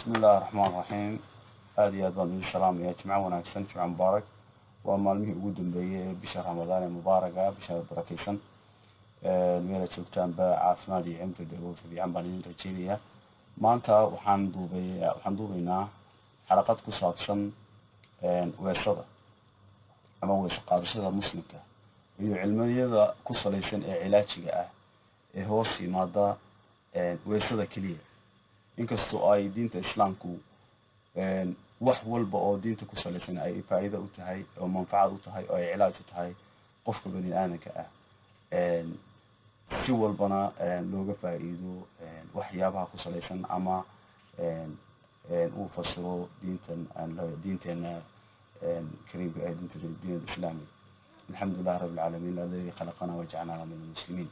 بسم الله الرحمن الرحيم. هذه أيضا السلام يا جماعة وناكسن جماعة مبارك ومالمه وجود بشهر رمضان المباركة بشهر بركيسن الميلة شوكتان بعافمادي عمت الدروس في عم بنين رجيلية ما أنت وحندوبينا حلقات كساتشن ويصدى أما ويسقارشة مسلمة iyo cilmiyada ku salaysan cilaajiga ah ee hoos yimaada weesada kaliya inkastoo ay diinta islaamku wax walba oo diinta ku salaysan ay faa'iido u tahay oo manfaacad u tahay oo ay cilaaj u tahay qofka bani aadamka ah si walbana looga faa'iido waxyaabaha ku salaysan ama uu fasiro diinteena kariimka ah diinta islaamka. الحمد لله رب العالمين الذي خلقنا وجعلنا من المسلمين.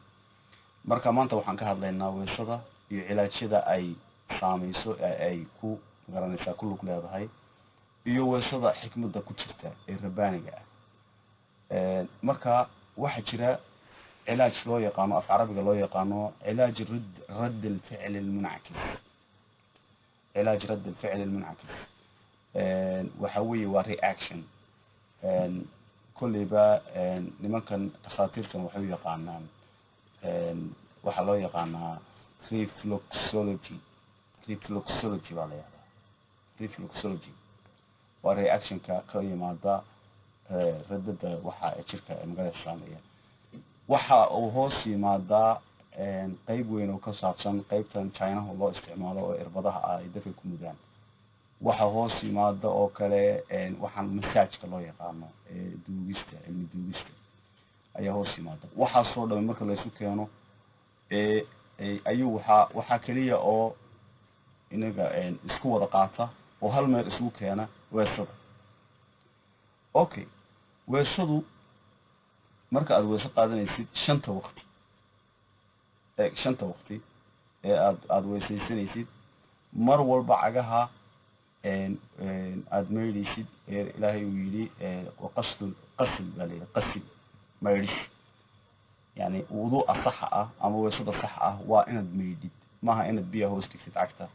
marka maanta waxaan ka hadlaynaa weesada iyo cilaajada ay saameyso ay ku garanaysaa ku lug leedahay iyo weesada xikmadda ku jirta ee rabbaaniga ah. marka waxa jira cilaaj loo yaqaano af carabiga loo yaqaano cilaaj radd al-fi'l al-mun'akis. cilaaj radd al-fi'l al-mun'akis waxa weeye waa reaction كلبا لمكان تخاطركم وحوي يقانان وحلو يقانا reflexology عليها reflexology ورياكشن كأي مادة ردد وحا شركة مقالة السامية وحا وهوسي مادة قيب وينو كسابسان قيبتان تشاينا والله استعماله وإربضها يدفع كمدان waxa hoos yimaada oo kale waxaan masaajka loo yaqaano duugista cilmi duugista ayaa hoos yimaada waxa soo dhaw marka la isku keeno ayuu waxa kaliya oo inaga isku wada qaata oo hal meel isku keena weesada. okay weesadu marka aad weesad qaadanaysid shanta waqti aad weesaysanaysid mar walba cagaha aad meydhisid ilaahay uu yidhi qasl meydhis yani wudu saxa ah ama weesada sax ah waa inaad meydhid maaha inaad biyo hoos dhigtid cagta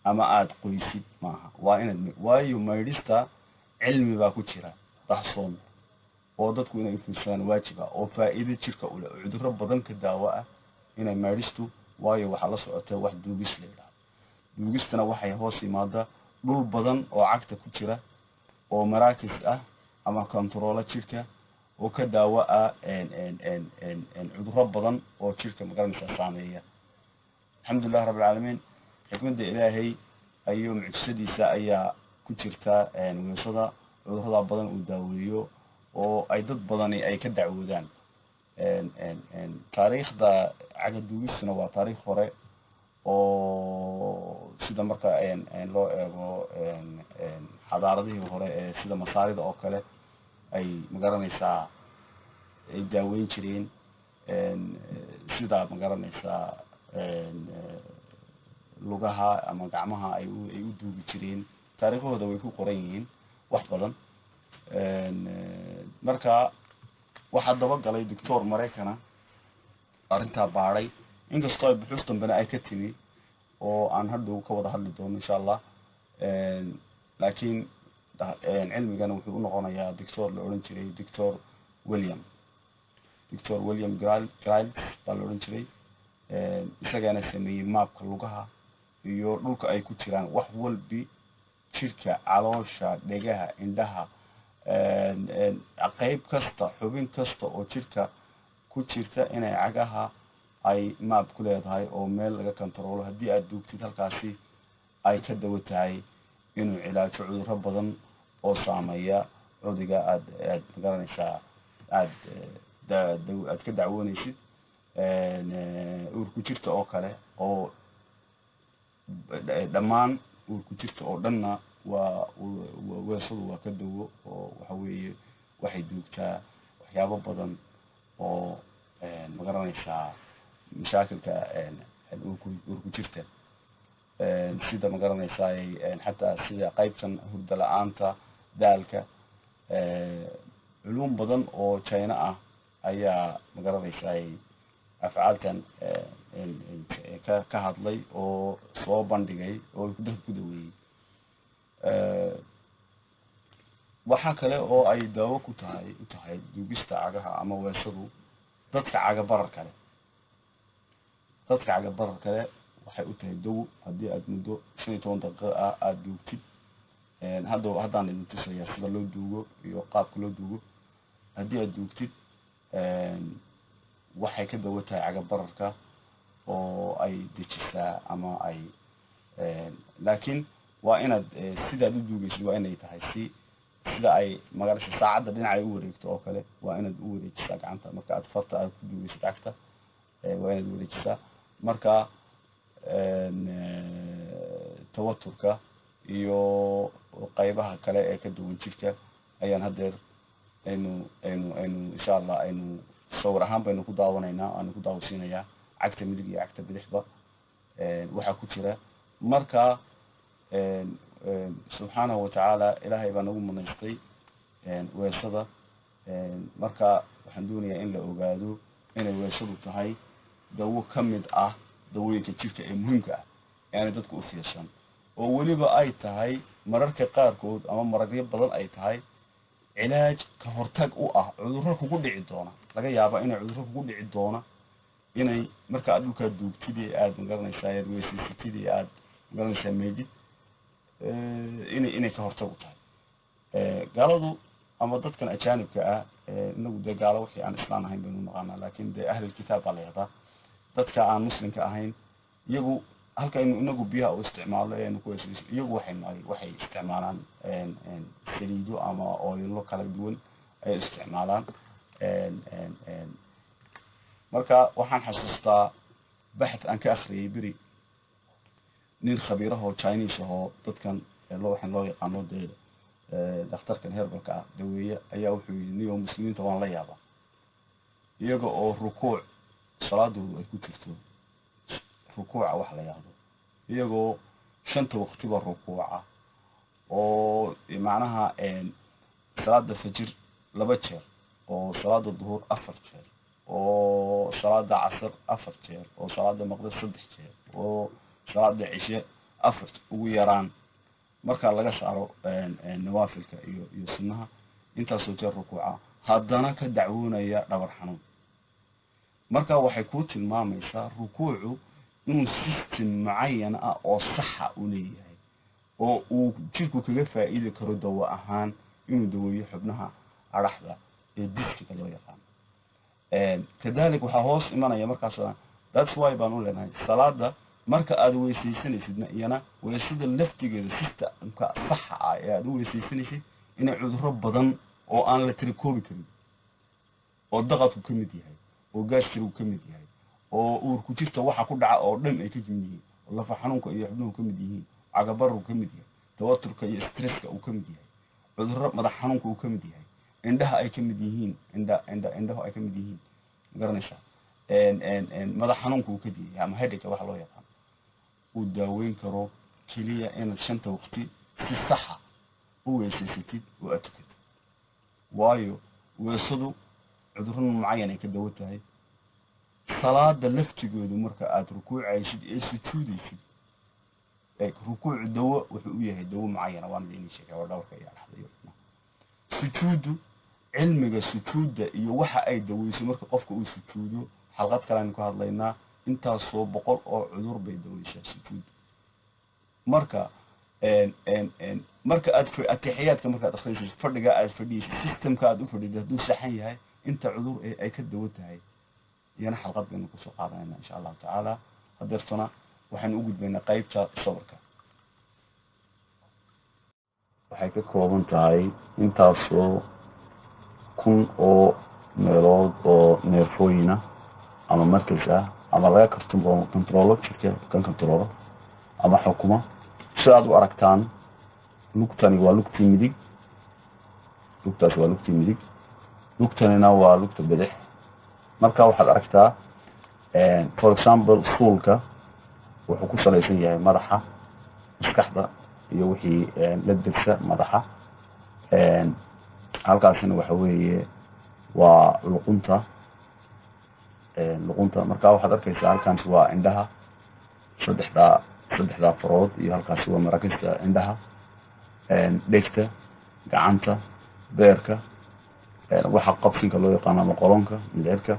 ama aad qoysid maaha waa inaad waayo meydhista cilmi baa ku jira dahsoon oo dadku inay fuushaan waajib ah oo faa'iido jirka u leh cudurro badan ka daawo ah inay meydhistu waayo waxa la socota wax duugis leeyahay duugistana waxay hoos yimaada dhul badan oo cagta ku jira oo maraakis ah ama control jirka oo ka daawo ah cudurro badan oo jirka magaranaysa saameeya. alxamdulillah rabbil caalamiin xikmadda ilaahay ayuu mucjisadiisa ayaa ku jirta weesada cudurrada badan uu daaweeyo oo ay dad badani ay ka dacwoodaan. taariikhda caga duugistuna waa taariikh hore oo sida marka loo eego xadaaradihii hore ee sida masaarida oo kale ay magaranaysaa ay daaweyn jireen sida magaranaysaa lugaha ama gacmaha ay u duugi jireen taariikhooda way ku qoran yihiin wax badan. marka waxaa daba galay doctor Maraykana arrintaa baadhay inkastoo ay buxuus dambena ay ka timi oo aan hadhow ka wada hadli doono insha allah laakiin cilmigan wuxuu u noqonayaa doctor la oran jiray doctor William Giles baa la oran jiray isagana sameeyey maapka lugaha iyo dhulka ay ku jiraan wax walbi jirka caloosha dhegaha indhaha qayb kasta xubin kasta oo jirka ku jirta inay cagaha ay maab ku leedahay oo meel laga control haddii aad duugtid halkaasi ay ka dawo tahay inuu cilaajo cudurro badan oo saameeya cudurka aad magaranaysaa aad ka dacwoonaysid uurku jirta oo kale oo dhammaan uurku jirta oo dhanna waa weesadu waa ka dawo oo waxa weeye waxay duugtaa waxyaabo badan oo magaranaysaa مشاكلك وركوجرته سيدا مقرنيساي حتى سيدا قيبتن هرد لa'aanta daalka علوم badan oo China ah ayaa maqaranaysaay afcaalkan ka hadlay oo soo bandhigay oo dadka ku daweeyay waxa kale oo ay daawo ku tahay duugista cagaha ama weesadu dadka caga barar kale waxay u tahay dawo haddii aad muddo 15 daqiiqo aad duugtid haddaan idin tusayaa sida loo duugo iyo qaabka loo duugo haddii aad duugtid waxay ka dawo tahay caga bararka oo ay dejisaa ama ay laakiin waa inaad sidaad u duugaysid waa inay tahay sida ay magarasha saacadda dhinaca u wareegto oo kale waa inaad u wareejisaa gacanta marka aad farta aad ku duugaysid cagta waa inaad wareejisaa marka tawaturka iyo qaybaha kale ee ka duwan jirka ayaan hadeer aynu insha Allah aynu sawir ahaan baynu ku daawanaynaa aan ku daawasiinayaa cagta midig iyo cagta bidixba waxa ku jira marka subhanahu wa ta'ala ilaahay baa nagu munaystay weesada marka waxaan doonayaa in la ogaado inay weesadu tahay dawo kamid ah dawooyinka jirka ee muhiimka ah yani dadku u fiirsan oo waliba ay tahay mararka qaarkood ama maragyo badan ay tahay cilaaj ka hortag u ah cudurro kugu dhici doona laga yaabo inay cudurro kugu dhici doona inay marka aad dhulka duugtid ee aad magaranaysaa weesaysid ee aad magaranaysaa meedid inay ka hortag u tahay gaaladu ama dadkan ajaanibka ah inagu de gaalo wixii aan islaan ahayn baynu naqaanaa laakiin de ahli kitaab baa la yiraahdaa dadka aan muslimka ahayn iyagu halka inagu biyaha u isticmaalo ee ku weesaysid iyagu waxay isticmaalaan saliido ama oilo kala duwan ay isticmaalaan marka waxaan xasuustaa baxth aan ka akhriyay biri nin khabiir ah oo Chinese ah dadkan loo yaqaano dhakhtarkan herbalka ah daweeye ayaa wuxuu yiri niyo muslimiinta waan la yaabaa iyaga oo rukuuc salaadoodu ay ku jirto rukuuca wax la yiraahdo iyagoo shanta waqtiba rukuuca oo macnaha salaada fajr 2 jeer oo salaada duhur 4 jeer oo salaada casr 4 jeer oo salaada maqrib 3 jeer oo salaada cishe 4 ugu yaraan marka laga saaro nawaafilka iyo sunnaha intaas oo jeer rukuuca haddana ka dacwoonaya dhabar xanuun marka waxay ku tilmaamaysaa rukuucu inuu system muayyan ah oo sax u leeyahay oo uu jirku kaga faa'iido karo dawo ahaan inuu daweeyo xubnaha araxda ee diska loo yaqaan kadalik waxa hoos imanaya markaas that's why baan u leenahay salaada marka aad weesaysanaysidna iyana weesada laftigeeda systemka sax ah ee aad weesaysanaysid inay cudurro badan oo aan la tirikoobi karin oo daqadku ka mid yahay oo gaasku ka mid yahay oo uurku jirta waxa ku dhaca oo dhan ay ka jimid yihiin oo lafa xanuunka iyo xubnuhu ka mid yihiin cagabaru ka mid yahay tawaturka iyo stresska uu ka mid yahay cudurro madax xanuunka uu ka mid yahay indhaha ay ka mid yihiin indhaha ay ka mid yihiin garanaysa madax xanuunka uu ka yahay ama headache waxa loo yaqaan uu daaweyn karo kaliya in shanta waqti si sax ah u weesaysatid oo atukid waayo weesadu cudurro muayyan ay ka dawo tahay salaada laftigeedu marka aad rukuucaysid ee sujuudaysid rukuuc dawo wuxuu u yahay dawo muayyan waan idin sheegay oo dhawrka iyo dhaxdayo sujuudu cilmiga sujuuda iyo waxa ay daweyso marka qofka uu sujuudo xalqad kale aan ku hadlaynaa intaas soo 100 oo cudur bay daweysaa sujuud marka marka aad atixiyaadka marka aad akhrisid fadhiga aad fadhiisid systemka aad u fadhido haduu saxan yahay inta cudur ay ka dawo tahay yana xalqad baynu ku soo qaadanayna insha Allah taala hadeertuna waxaan u gudbaynaa qaybta sawirka waxay ka kooban tahay intaas oo kun oo meelood oo neerfooyina ama markas ah ama laga kartumo control jirka kan control ama xukuma si aad u aragtaan lugtani waa lugtii midig lugtaas waa lugtii midig lugtanina waa lugta bidix marka waxaad aragtaa for example suulka wuxuu ku salaysan yahay madaxa maskaxda iyo wixii la degsa madaxa halkaasina waxa weeye waa luqunta marka waxaad arkaysaa halkaas waa indhaha saddexda farood iyo halkaasi waa marakista indhaha dhegta gacanta beerka waxa qabsinka loo yaqaan ama qolonka mindhicirka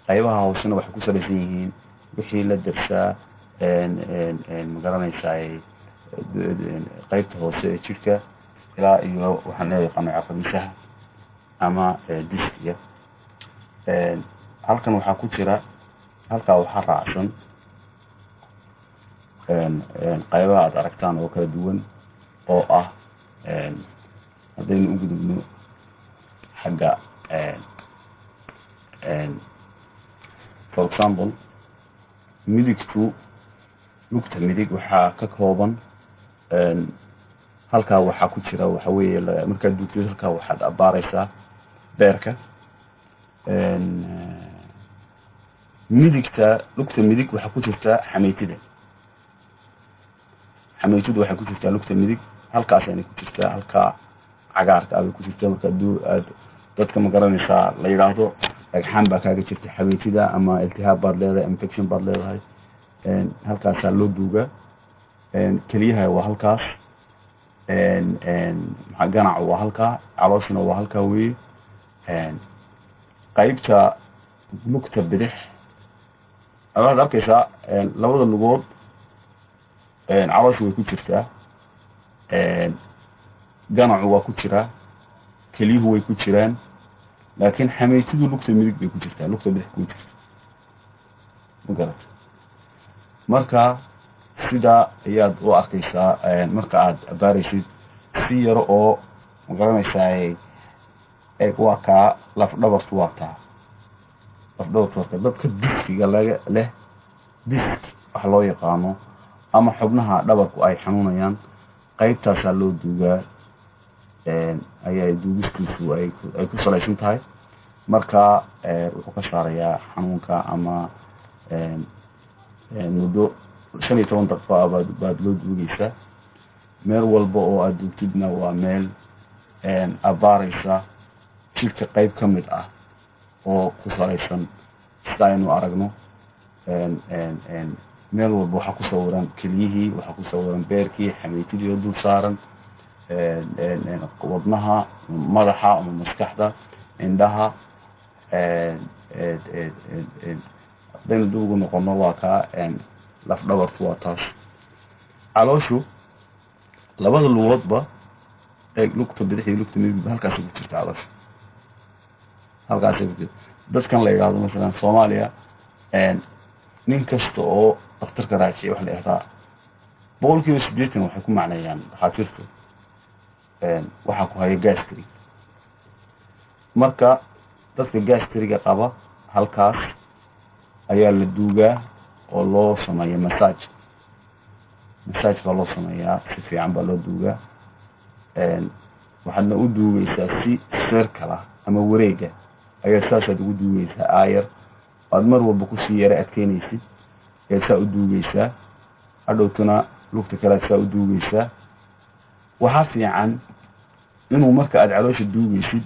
qaybaha hoosena waxay ku salaysan yihiin wixii la darsaa magaranaysaa qaybta hoose ee jidhka ilaa iyo waxaan loo yaqaano caqabisaha ama diskiga halkan waxaa ku jira halkaa waxaa raacsan qaybaha aad aragtaan oo kala duwan oo ah haddaynu u gudubno xagga for example midigtu lugta midig waxaa ka kooban halkaa waxaa ku jira waxa weeye markaad duugtid halkaa waxaad abaaraysaa beerka midigta lugta midig waxaa ku jirta xameytida waxay ku jirtaa lugta midig halkaasayna ku jirtaa halkaa cagaarka abay ku jirta marka aad dadka ma garanaysaa la yidhaahdo dhagxaan baa kaaga jirta xameytida ama iltihaab baad leedahay infection baad leedahay halkaasaa loo duugaa keliyaha waa halkaas ganaca waa halkaa calooshuna waa halkaa weeye qaybta lugta bidix waxaad arkaysaa labada lugood caloosha way ku jirtaa ganacu waa ku jiraa keliyuhu way ku jiraan laakiin xameytidu lugta midig bay ku jirtaa lugta bidix kuma jirta ma garata marka sidaa ayaad u arkaysaa marka aad abaaraysid si yaro oo ma garanaysaa waa kaa lafdhabartu waa taa lafdhabartu waa taa dadka diskiga laga leh disk wax loo yaqaano ama xubnaha dhabarku ay xanuunayaan qaybtaasaa loo duugaa ayaa duugistiisu ay ku salaysan tahay marka wuxuu ka saarayaa xanuunka ama muddo 15 daqiiqo baad loo duugaysaa meel walba oo aad duugtidna waa meel abaaraysa jidhka qayb ka mid ah oo ku salaysan sida aynu aragno meel walba waxaa ku sawiran keliyihii waxaa ku sawiran beerkii xameytidii oo dul saaran wadnaha madaxa ama maskaxda indhaha haddaynu dib ugu noqono waa kaa lafdhabartu waa taas calooshu labada lugoodba lugta bidix iyo lugta midigba halkaasay ku jirta caloosha halkaasay ku jirta dadkan la yidhaahdo masalan Soomaaliya nin kasta oo dhakhtarka raaciya wax la yidhahdaa 80% waxay ku macneeyaan dhakhaatiirtu waxaa ku haya gastric marka dadka gastriga qaba halkaas ayaa la duugaa oo loo sameeyaa massage baa loo sameeyaa si fiican baa loo duugaa waxaadna u duugaysaa si circle ah ama wareega ayaa saasaad ugu duugaysaa aayar aad mar walba kusii yara adkeynaysid ee saa u duugaysaa hadhowtuna lugta kale saa u duugaysaa waxaa fiican inuu marka aad caloosha duugaysid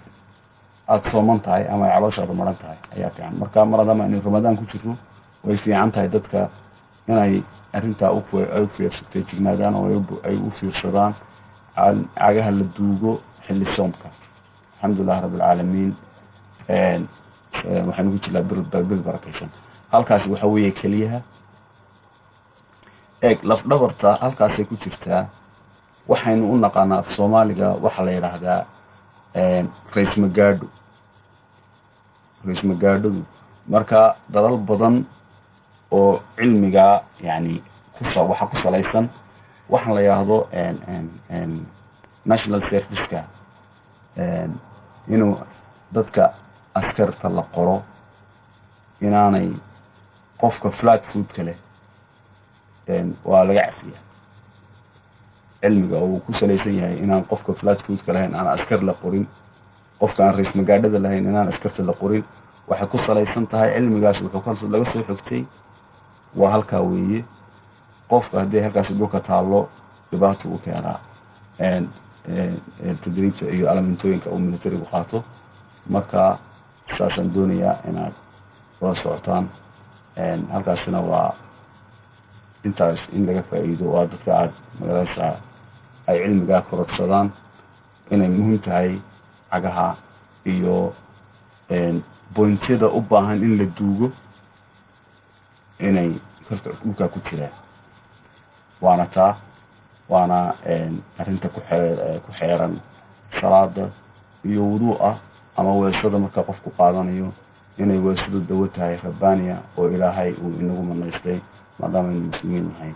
aad sooman tahay ama ay calooshaada maran tahay ayaa fiican marka maradama inay ramadaan ku jirto way fiican tahay dadka inay arrintaa u fiirsatay jignaadaan oo ay u fiirsadaan cagaha la duugo xilli soomka alxamdulilah rabbil caalamiin waxaan ugu jirnaa bil barakaysan halkaasi waxa weeye keliyaha lafdhabarta halkaasay ku jirtaa waxaynu u naqaanaa af Soomaaliga waxa la yiraahdaa rays magaadhadu marka dalal badan oo cilmiga yani waxa ku salaysan waxa la yiraahdo national service-ka inuu dadka askarta la qoro inaanay qofka flat food kale waa laga cafiya cilmiga oo ku salaysan yahay inaan qofka flat food kale aan askar la qorin qofka aan rays magaadhada lahayn inaan askarta la qorin waxa ku salaysan tahay cilmigaas wuxuu laga soo xogtay waa halka weeye qofka haddii halkaas dhulka taalo dhibaato u keenaa tadriibta iyo alamentooyinka uu militarigu qaato marka saasan doonayaa inaad wada socotaan halkaasina waa intaas in laga faa'iido waa dadka aad magalaysaa ay cilmigaa korodsadaan inay muhiim tahay cagaha iyo bointyada u baahan in la duugo inay dhulkaa ku jiraan waana arrinta ku xeeran salaada iyo wuduu'a ama weesada marka qofku qaadanayo inay weesadu dawo tahay rabbaaniya oo ilaahay uu inagu manaystay maadaama aynu muslimiin nahay